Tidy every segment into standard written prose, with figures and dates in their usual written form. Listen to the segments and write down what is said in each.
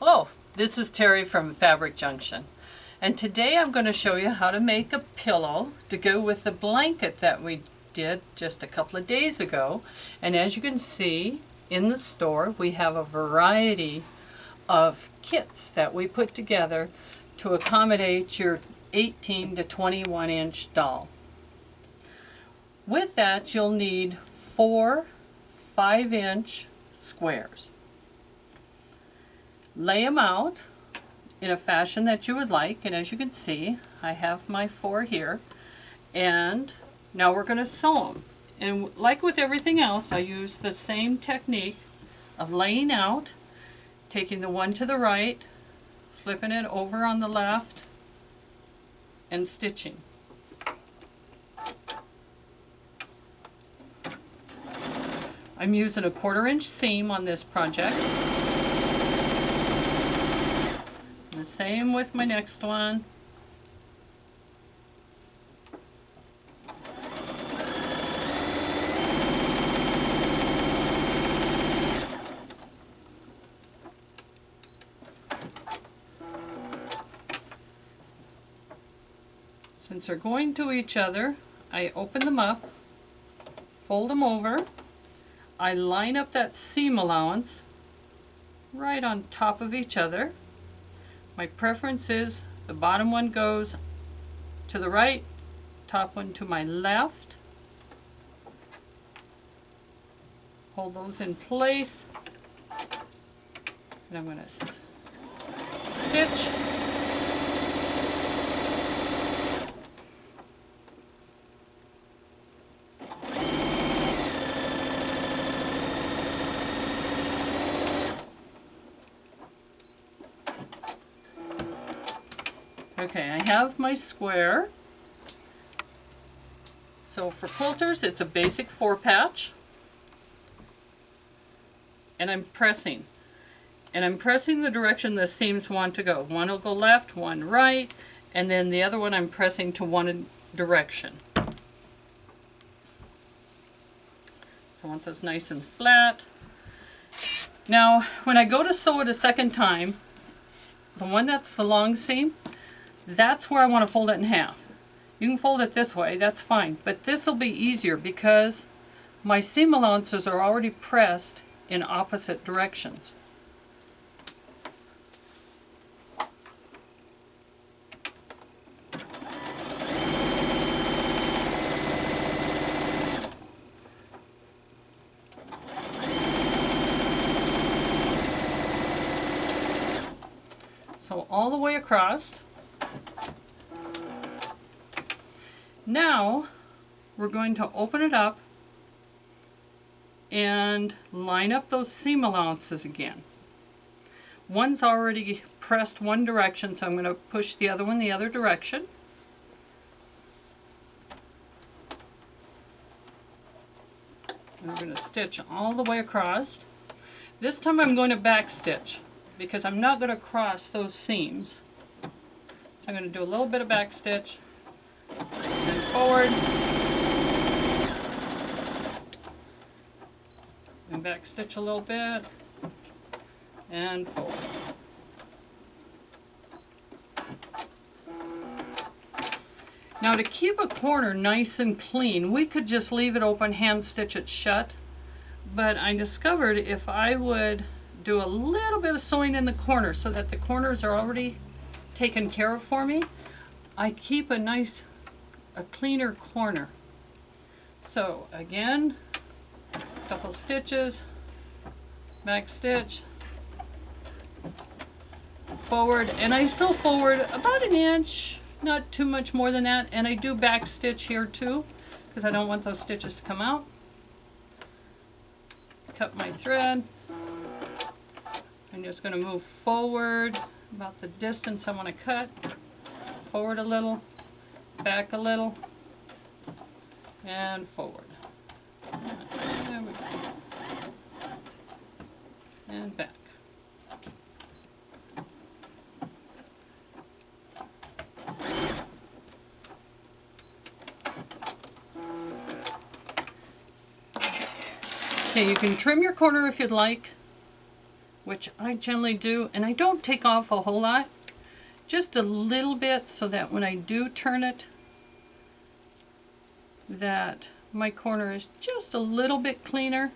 Hello, this is Terry from Fabric Junction, and today I'm going to show you how to make a pillow to go with the blanket that we did just a couple of days ago. And as you can see in the store, we have a variety of kits that we put together to accommodate your 18 to 21 inch doll. With that, you'll need 4 5-inch squares. Lay them out in a fashion that you would like, and as you can see, I have my 4 here, and now we're going to sew them. And like with everything else, I use the same technique of laying out, taking the one to the right, flipping it over on the left, and stitching. I'm using a 1/4 inch seam on this project. The same with my next one. Since they're going to each other, I open them up, fold them over, I line up that seam allowance right on top of each other. My preference is the bottom one goes to the right, top one to my left. Hold those in place, and I'm going to stitch. Okay, I have my square. So for quilters, it's a basic 4-patch. And I'm pressing. And I'm pressing the direction the seams want to go. One will go left, one right, and then the other one I'm pressing to one direction. So I want those nice and flat. Now, when I go to sew it a second time, the one that's the long seam, that's where I want to fold it in half. You can fold it this way, that's fine, but this will be easier because my seam allowances are already pressed in opposite directions. So all the way across. Now we're going to open it up and line up those seam allowances again. One's already pressed one direction, so I'm going to push the other one the other direction. And we're going to stitch all the way across. This time I'm going to back stitch because I'm not going to cross those seams. So I'm going to do a little bit of back stitch. And forward, and back stitch a little bit, and forward. Now to keep a corner nice and clean, we could just leave it open, hand stitch it shut, but I discovered if I would do a little bit of sewing in the corner so that the corners are already taken care of for me, I keep a cleaner corner. So again, a couple stitches, back stitch, forward, and I sew forward about 1 inch, not too much more than that, and I do back stitch here too because I don't want those stitches to come out. Cut my thread. I'm just going to move forward about the distance I want to cut, forward a little, back a little, and forward. There we go. And back. Okay, you can trim your corner if you'd like. which I generally do, and I don't take off a whole lot, just a little bit, so that when I do turn it, that my corner is just a little bit cleaner.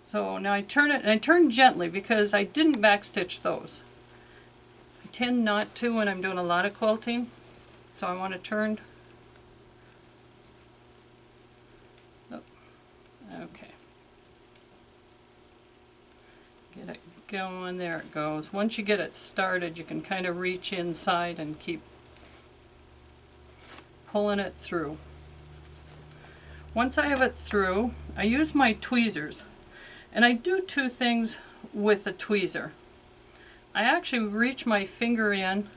So now I turn it, and I turn gently because I didn't backstitch those. I tend not to when I'm doing a lot of quilting, so I want to turn. Oh, okay. Get it going, there it goes. Once you get it started, you can kind of reach inside and keep pulling it through. Once I have it through, I use my tweezers. And I do two things with the tweezer. I actually reach my finger in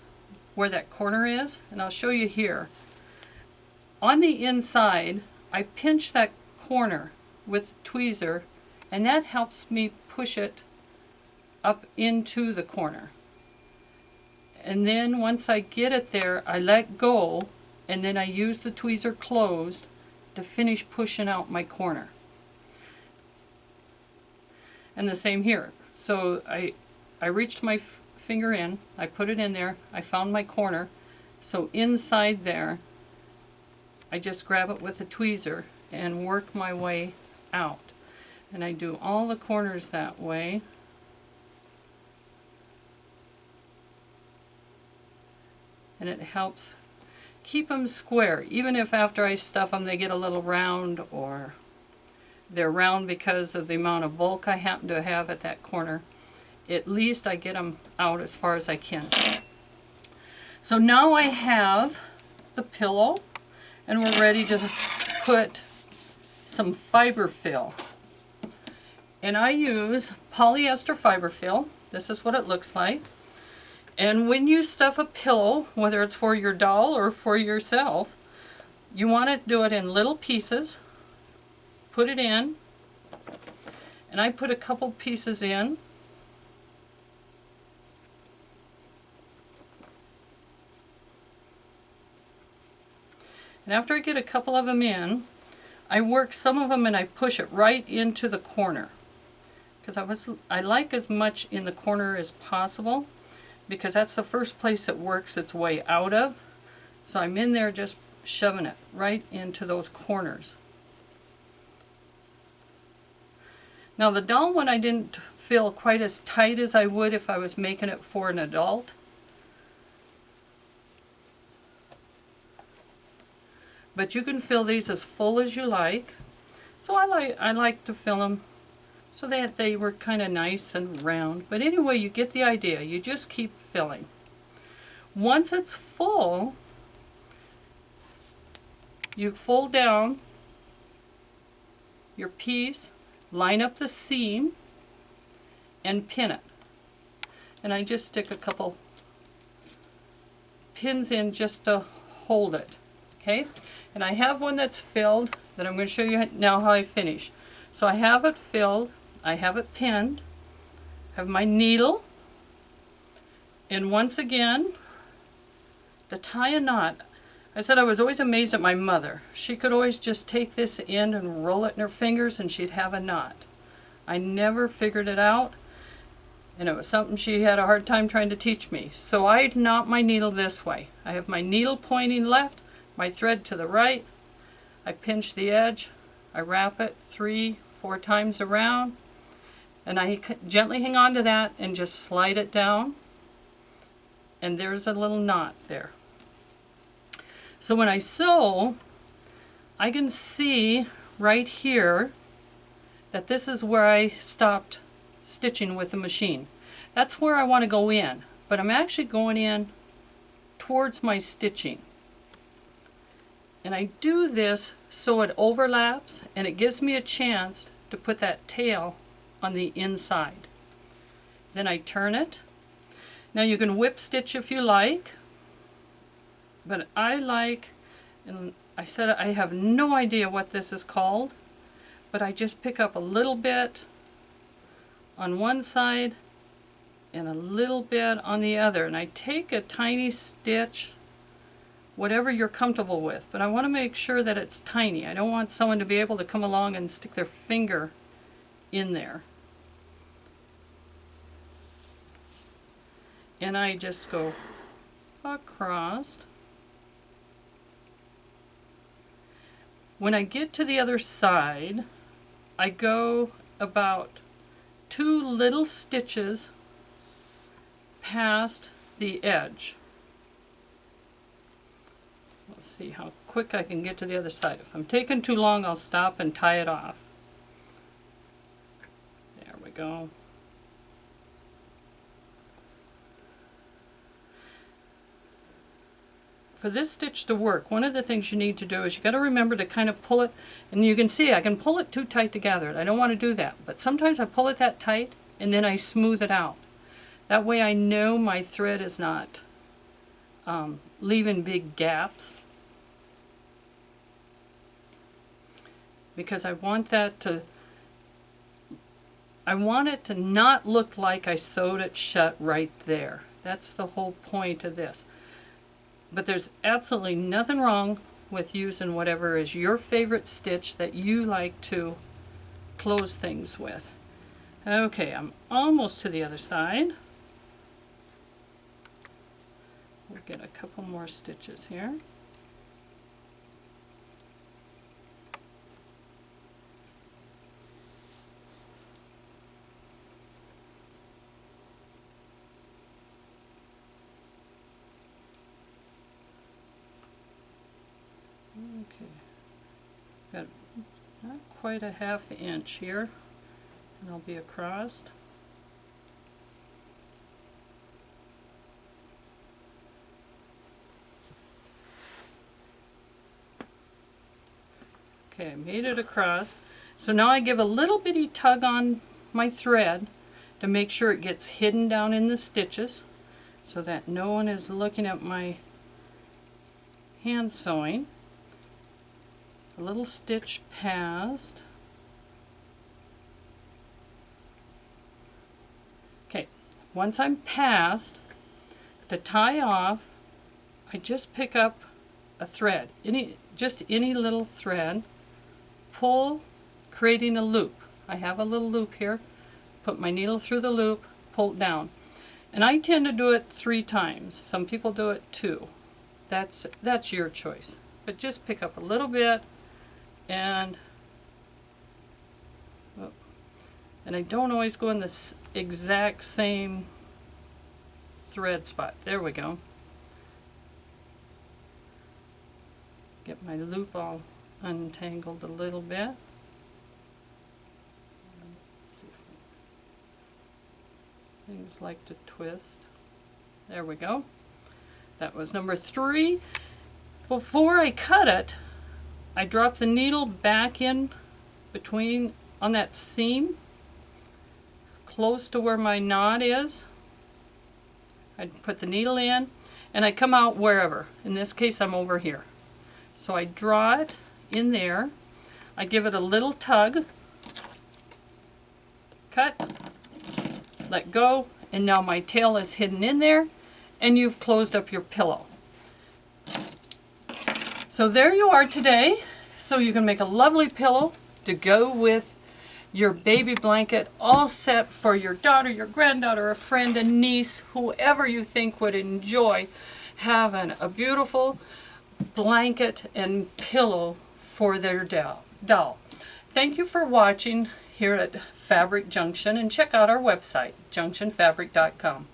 where that corner is, and I'll show you here. On the inside, I pinch that corner with the tweezer, and that helps me push it up into the corner. And then once I get it there, I let go, and then I use the tweezer closed to finish pushing out my corner. And the same here. So I reached my finger in, I put it in there, I found my corner. So inside there, I just grab it with a tweezer and work my way out. And I do all the corners that way. And it helps keep them square, even if after I stuff them they get a little round, or they're round because of the amount of bulk I happen to have at that corner. At least I get them out as far as I can. So now I have the pillow, and we're ready to put some fiber fill. And I use polyester fiber fill. This is what it looks like. And when you stuff a pillow, whether it's for your doll or for yourself, you want to do it in little pieces. Put it in, and I put a couple pieces in. And after I get a couple of them in, I work some of them and I push it right into the corner. Because I like as much in the corner as possible, because that's the first place it works its way out of. So I'm in there just shoving it right into those corners. Now the doll one I didn't fill quite as tight as I would if I was making it for an adult. But you can fill these as full as you like. So I like to fill them so that they were kind of nice and round. But anyway, you get the idea. You just keep filling. Once it's full, you fold down your piece, line up the seam, and pin it. And I just stick a couple pins in just to hold it. Okay? And I have one that's filled that I'm going to show you now how I finish. So I have it filled, I have it pinned, I have my needle, and once again, to tie a knot, I said I was always amazed at my mother. She could always just take this end and roll it in her fingers and she'd have a knot. I never figured it out, and it was something she had a hard time trying to teach me. So I knot my needle this way. I have my needle pointing left, my thread to the right, I pinch the edge, I wrap it 3-4 times around, and I gently hang on to that and just slide it down, and there's a little knot there. So when I sew, I can see right here that this is where I stopped stitching with the machine. That's where I want to go in, but I'm actually going in towards my stitching. And I do this so it overlaps and it gives me a chance to put that tail on the inside. Then I turn it. Now you can whip stitch if you like, but I like, and I said I have no idea what this is called, but I just pick up a little bit on one side and a little bit on the other, and I take a tiny stitch whatever you're comfortable with. But I want to make sure that it's tiny. I don't want someone to be able to come along and stick their finger in there. And I just go across. When I get to the other side, I go about 2 little stitches past the edge. Let's see how quick I can get to the other side. If I'm taking too long, I'll stop and tie it off. There we go. For this stitch to work, one of the things you need to do is you got to remember to kind of pull it, and you can see I can pull it too tight to gather it. I don't want to do that, but sometimes I pull it that tight and then I smooth it out. That way I know my thread is not leaving big gaps, because I want it to not look like I sewed it shut right there. That's the whole point of this. But there's absolutely nothing wrong with using whatever is your favorite stitch that you like to close things with. Okay, I'm almost to the other side. We'll get a couple more stitches here. Okay, got not quite a ½ inch here, and I'll be across. Okay, I made it across. So now I give a little bitty tug on my thread to make sure it gets hidden down in the stitches so that no one is looking at my hand sewing. A little stitch past. Okay, once I'm past, to tie off, I just pick up a thread, just any little thread, pull, creating a loop. I have a little loop here, put my needle through the loop, pull it down. And I tend to do it 3 times. Some people do it 2. That's your choice. But just pick up a little bit, and I don't always go in the exact same thread spot. There we go. Get my loop all untangled a little bit. Let's see if things like to twist. There we go. That was number 3. Before I cut it, I drop the needle back in between on that seam close to where my knot is. I put the needle in and I come out wherever. In this case I'm over here. So I draw it in there. I give it a little tug, cut, let go, and now my tail is hidden in there and you've closed up your pillow. So there you are today. So you can make a lovely pillow to go with your baby blanket, all set for your daughter, your granddaughter, a friend, a niece, whoever you think would enjoy having a beautiful blanket and pillow for their doll. Thank you for watching here at Fabric Junction, and check out our website, junctionfabric.com.